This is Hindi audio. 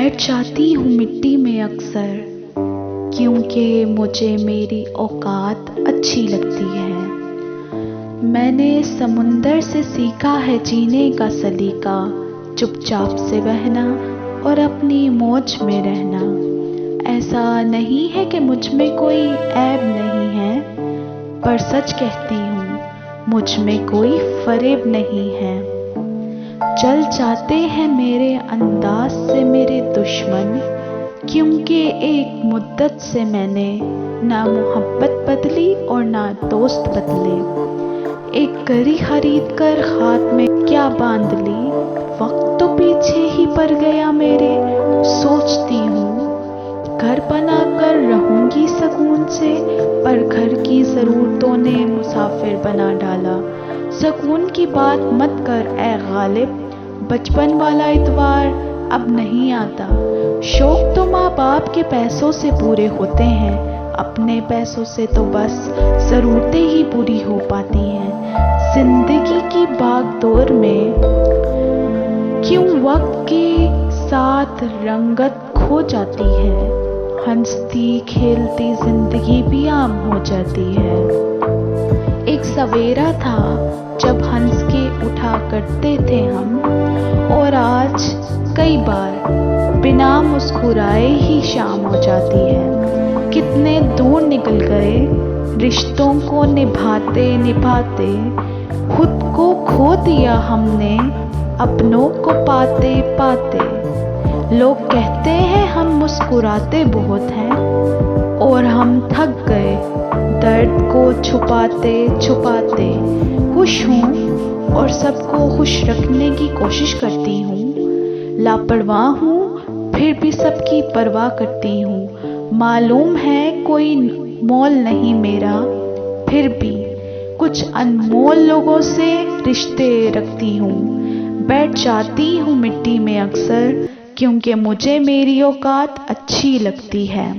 बैठ जाती हूँ मिट्टी में अक्सर, क्योंकि मुझे मेरी औकात अच्छी लगती है। मैंने समुंदर से सीखा है जीने का सलीका, चुपचाप से बहना और अपनी मौज में रहना। ऐसा नहीं है कि मुझ में कोई ऐब नहीं है, पर सच कहती हूँ मुझ में कोई फरेब नहीं है। जल जाते हैं मेरे अंदाज से मेरे दुश्मन, क्योंकि एक मुद्दत से मैंने ना मोहब्बत बदली और ना दोस्त बदले। एक घड़ी खरीद कर हाथ में क्या बांध ली, वक्त तो पीछे ही पड़ गया मेरे। सोचती हूँ घर बना कर रहूंगी सुकून से, पर घर की ज़रूरतों ने मुसाफिर बना डाला। सुकून की बात मत कर ए गालिब, बचपन वाला इतवार अब नहीं आता। शौक तो माँ बाप के पैसों से पूरे होते हैं, अपने पैसों से तो बस ज़रूरतें ही पूरी हो पाती हैं। जिंदगी की भागदौड़ में क्यों वक्त के साथ रंगत खो जाती है, हंसती खेलती जिंदगी भी आम हो जाती है। एक सवेरा था जब हंस के उठा करते थे हम, और आज कई बार बिना मुस्कुराए ही शाम हो जाती है। कितने दूर निकल गए रिश्तों को निभाते निभाते, खुद को खो दिया हमने अपनों को पाते पाते। लोग कहते हैं हम मुस्कुराते बहुत हैं, और हम थक गए दर्द को छुपाते छुपाते। खुश हूँ और सबको खुश रखने की कोशिश करती हूँ, लापरवाह हूँ फिर भी सबकी परवाह करती हूँ। मालूम है कोई मोल नहीं मेरा, फिर भी कुछ अनमोल लोगों से रिश्ते रखती हूँ। बैठ जाती हूँ मिट्टी में अक्सर, क्योंकि मुझे मेरी औकात अच्छी लगती है।